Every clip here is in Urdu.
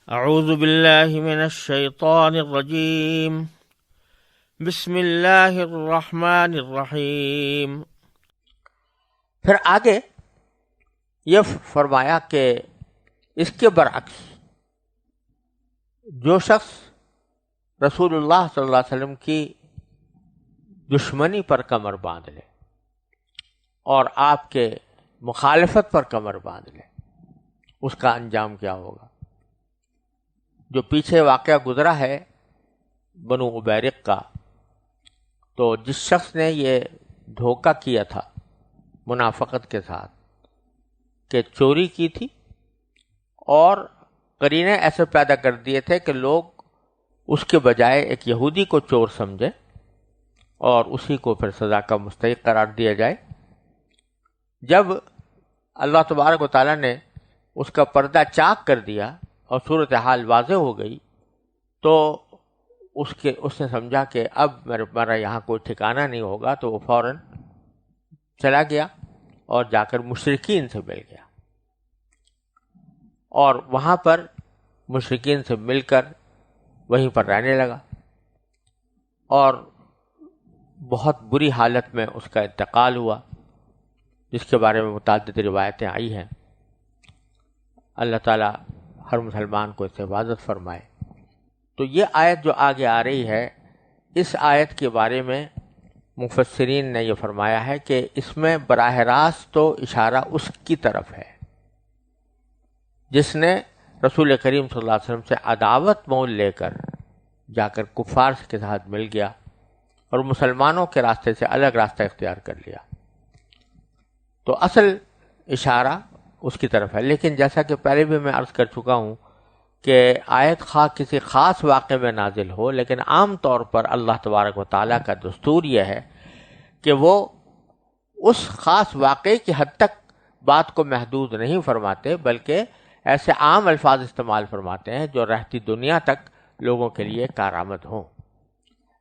اعوذ باللہ من الشیطان الرجیم بسم اللہ الرحمن الرحیم۔ پھر آگے یہ فرمایا کہ اس کے برعکس جو شخص رسول اللہ صلی اللہ علیہ وسلم کی دشمنی پر کمر باندھ لے اور آپ کے مخالفت پر کمر باندھ لے، اس کا انجام کیا ہوگا؟ جو پیچھے واقعہ گزرا ہے بنو عبیرق کا، تو جس شخص نے یہ دھوکہ کیا تھا منافقت کے ساتھ کہ چوری کی تھی، اور قرینے ایسے پیدا کر دیے تھے کہ لوگ اس کے بجائے ایک یہودی کو چور سمجھے اور اسی کو پھر سزا کا مستحق قرار دیا جائے۔ جب اللہ تبارک و تعالیٰ نے اس کا پردہ چاک کر دیا اور صورتحال واضح ہو گئی، تو اس نے سمجھا کہ اب میرا یہاں کوئی ٹھکانہ نہیں ہوگا، تو وہ فوراً چلا گیا اور جا کر مشرکین سے مل گیا، اور وہاں پر مشرکین سے مل کر وہیں پر رہنے لگا، اور بہت بری حالت میں اس کا انتقال ہوا، جس کے بارے میں متعدد روایتیں آئی ہیں۔ اللہ تعالیٰ ہر مسلمان کو اس سے حفاظت فرمائے۔ تو یہ آیت جو آگے آ رہی ہے، اس آیت کے بارے میں مفسرین نے یہ فرمایا ہے کہ اس میں براہ راست تو اشارہ اس کی طرف ہے جس نے رسول کریم صلی اللہ علیہ وسلم سے عداوت مول لے کر جا کر کفار کے ساتھ مل گیا اور مسلمانوں کے راستے سے الگ راستہ اختیار کر لیا، تو اصل اشارہ اس کی طرف ہے۔ لیکن جیسا کہ پہلے بھی میں عرض کر چکا ہوں کہ آیت خواہ کسی خاص واقعے میں نازل ہو، لیکن عام طور پر اللہ تبارک و تعالیٰ کا دستور یہ ہے کہ وہ اس خاص واقعے کی حد تک بات کو محدود نہیں فرماتے، بلکہ ایسے عام الفاظ استعمال فرماتے ہیں جو رہتی دنیا تک لوگوں کے لیے کارآمد ہوں۔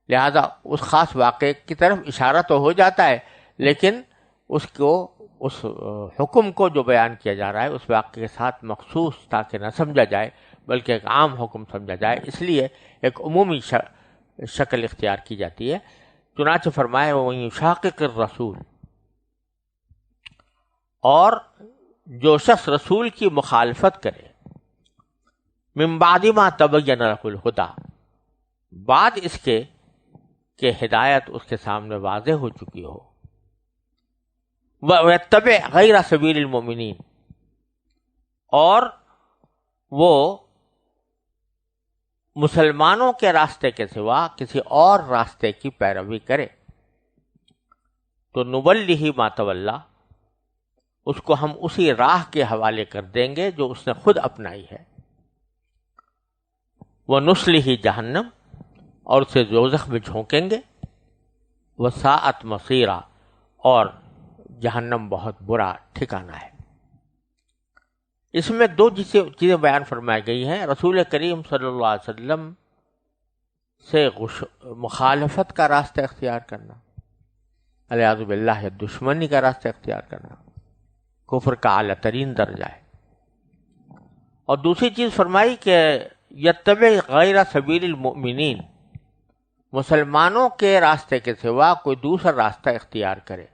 لہذا اس خاص واقعے کی طرف اشارہ تو ہو جاتا ہے، لیکن اس حکم کو جو بیان کیا جا رہا ہے اس واقعے کے ساتھ مخصوص تاکہ نہ سمجھا جائے بلکہ ایک عام حکم سمجھا جائے، اس لیے ایک عمومی شکل اختیار کی جاتی ہے۔ چنانچہ فرمایا وَمَن يُشَاقِقِ الرَّسُولَ، اور جو شخص رسول کی مخالفت کرے، مِن بَعْدِ مَا تَبَيَّنَ لَهُ الْهُدَىٰ، بعد اس کے کہ ہدایت اس کے سامنے واضح ہو چکی ہو، وَيَتَّبِعْ غَيْرَ سَبِيلِ الْمُؤْمِنِينَ، اور وہ مسلمانوں کے راستے کے سوا کسی اور راستے کی پیروی کرے، تو نُوَلِّهِ مَا تَوَلَّىٰ، اس کو ہم اسی راہ کے حوالے کر دیں گے جو اس نے خود اپنائی ہے، وَنُصْلِهِ جہنم، اور اسے دوزخ میں جھونکیں گے، وَسَاءَتْ مَصِيرًا، اور جہنم بہت برا ٹھکانہ ہے۔ اس میں دو چیزیں بیان فرمائی گئی ہیں، رسول کریم صلی اللہ علیہ وسلم سے مخالفت کا راستہ اختیار کرنا، والعیاذ باللہ دشمنی کا راستہ اختیار کرنا کفر کا اعلیٰ ترین درجہ ہے، اور دوسری چیز فرمائی کہ یتبع غیر سبیل المؤمنین، مسلمانوں کے راستے کے سوا کوئی دوسرا راستہ اختیار کرے،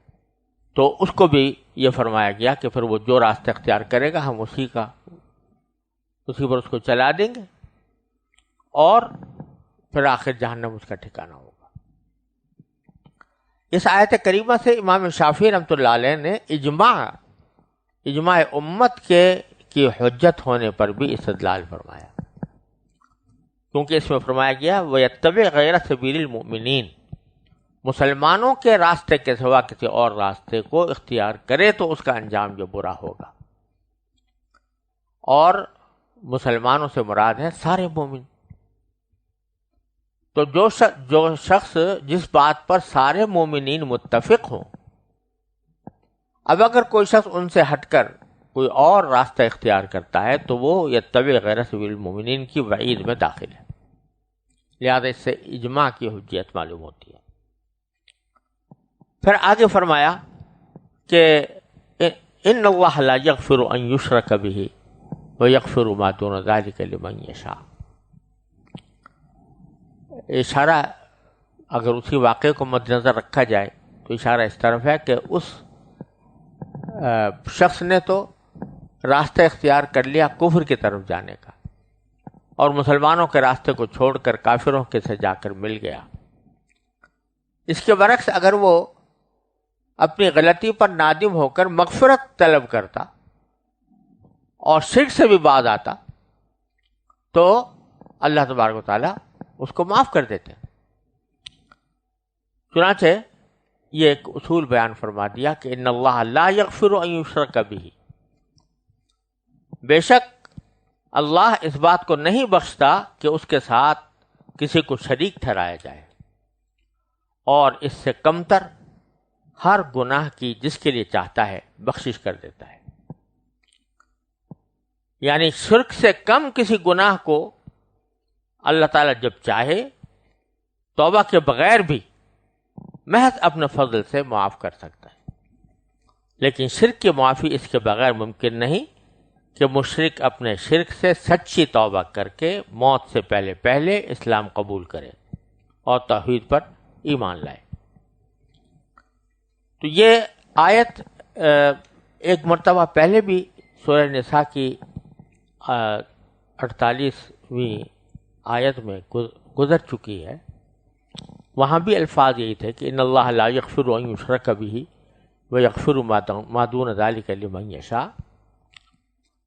تو اس کو بھی یہ فرمایا گیا کہ پھر وہ جو راستہ اختیار کرے گا ہم اسی پر اس کو چلا دیں گے، اور پھر آخر جہنم اس کا ٹھکانہ ہوگا۔ اس آیت کریمہ سے امام شافعی رحمۃ اللہ علیہ نے اجماع امت کی حجت ہونے پر بھی استدلال فرمایا، کیونکہ اس میں فرمایا گیا وَيَتَّبِعْ غَيْرَ سَبِيلِ الْمُؤْمِنِينَ، مسلمانوں کے راستے کے سوا کسی اور راستے کو اختیار کرے تو اس کا انجام جو برا ہوگا، اور مسلمانوں سے مراد ہے سارے مومن۔ تو جو شخص جس بات پر سارے مومنین متفق ہوں، اب اگر کوئی شخص ان سے ہٹ کر کوئی اور راستہ اختیار کرتا ہے تو وہ یتبع غیر سبیل المؤمنین کی وعید میں داخل ہے، لہذا اس سے اجماع کی حجیت معلوم ہوتی ہے۔ پھر آگے فرمایا کہ ان اللہ لا یغفر ان یشرک بہ وَيَغْفِرُ مَا دُونَ ذَلِكَ لِمَن يَشَاءُ. اشارہ اگر اسی واقعے کو مد نظر رکھا جائے تو اشارہ اس طرف ہے کہ اس شخص نے تو راستہ اختیار کر لیا کفر کی طرف جانے کا، اور مسلمانوں کے راستے کو چھوڑ کر کافروں کے سے جا کر مل گیا. اس کے برعکس اگر وہ اپنی غلطی پر نادم ہو کر مغفرت طلب کرتا اور شرک سے بھی باز آتا تو اللہ تبارک و تعالیٰ اس کو معاف کر دیتے. چنانچہ یہ ایک اصول بیان فرما دیا کہ ان اللہ لا یغفر ان یشرک بہ، بے شک اللہ اس بات کو نہیں بخشتا کہ اس کے ساتھ کسی کو شریک ٹھہرایا جائے، اور اس سے کمتر ہر گناہ کی جس کے لیے چاہتا ہے بخشش کر دیتا ہے. یعنی شرک سے کم کسی گناہ کو اللہ تعالیٰ جب چاہے توبہ کے بغیر بھی محض اپنے فضل سے معاف کر سکتا ہے. لیکن شرک کی معافی اس کے بغیر ممکن نہیں کہ مشرک اپنے شرک سے سچی توبہ کر کے موت سے پہلے اسلام قبول کرے اور توحید پر ایمان لائے. تو یہ آیت ایک مرتبہ پہلے بھی سورہ نساء کی 48ویں آیت میں گزر چکی ہے. وہاں بھی الفاظ یہی تھے کہ ان اللہ لا یغفر ان یشرک بہ ویغفر ما دون ذلک لمن یشاء.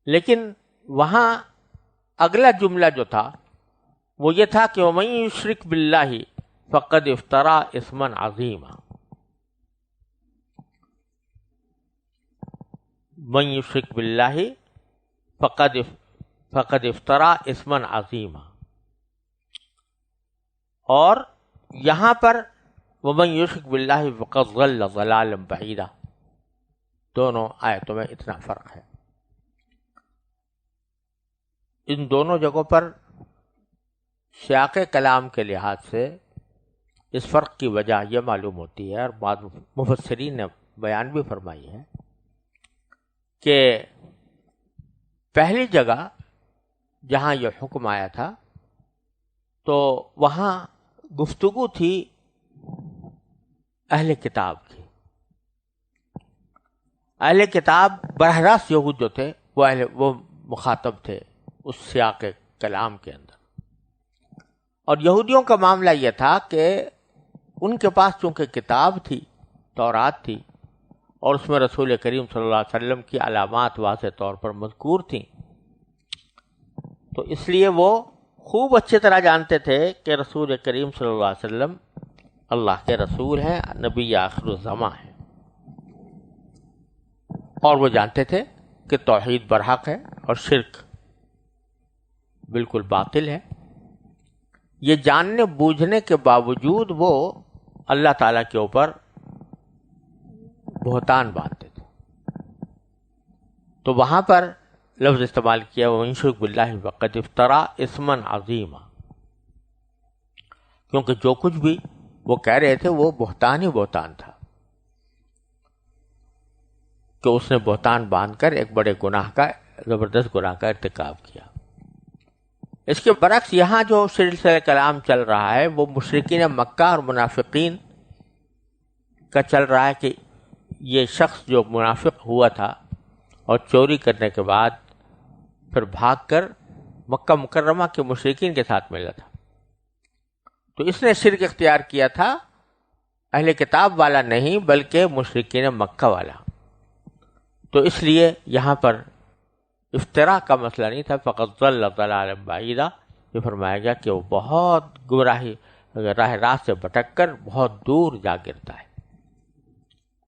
لیکن وہاں اگلا جملہ جو تھا وہ یہ تھا کہ ومن یشرک باللہ فقد افترا اثما عظیما. من یشرک باللہ فقد افترا اثما عظیما. اور یہاں پر ومن یشرک باللہ فقد ضل ضلالا بعیدا، دونوں آیتوں میں اتنا فرق ہے. ان دونوں جگہوں پر سیاق کلام کے لحاظ سے اس فرق کی وجہ یہ معلوم ہوتی ہے، اور بعض مفسرین نے بیان بھی فرمائی ہے کہ پہلی جگہ جہاں یہ حکم آیا تھا تو وہاں گفتگو تھی اہل کتاب کی. اہل کتاب براہ راست یہود جو تھے وہ مخاطب تھے اس سیاق کلام کے اندر. اور یہودیوں کا معاملہ یہ تھا کہ ان کے پاس چونکہ کتاب تھی، تورات تھی، اور اس میں رسول کریم صلی اللہ علیہ وسلم کی علامات واضح طور پر مذکور تھیں، تو اس لیے وہ خوب اچھی طرح جانتے تھے کہ رسول کریم صلی اللہ علیہ وسلم اللہ کے رسول ہیں، نبی آخر الزماں ہیں. اور وہ جانتے تھے کہ توحید برحق ہے اور شرک بالکل باطل ہے. یہ جاننے بوجھنے کے باوجود وہ اللہ تعالیٰ کے اوپر بہتان باندھتے تھے. تو وہاں پر لفظ استعمال کیا وَمَن یُشْرِک بِاللَّهِ فَقَدِ افْتَرَىٰ اِثْمًا عَظِیمًا، کیونکہ جو کچھ بھی وہ کہہ رہے تھے وہ بہتان ہی بہتان تھا کہ اس نے بہتان باندھ کر ایک بڑے گناہ کا، زبردست گناہ کا ارتکاب کیا. اس کے برعکس یہاں جو سلسلہ کلام چل رہا ہے وہ مشرکین مکہ اور منافقین کا چل رہا ہے کہ یہ شخص جو منافق ہوا تھا اور چوری کرنے کے بعد پھر بھاگ کر مکہ مکرمہ کے مشرکین کے ساتھ ملا تھا، تو اس نے شرک اختیار کیا تھا، اہل کتاب والا نہیں بلکہ مشرکین مکہ والا. تو اس لیے یہاں پر افتراء کا مسئلہ نہیں تھا، فقط ضل ضلالا بعیدا. یہ فرمایا گیا کہ وہ بہت گمراہی راہ راست سے بھٹک کر بہت دور جا گرتا ہے.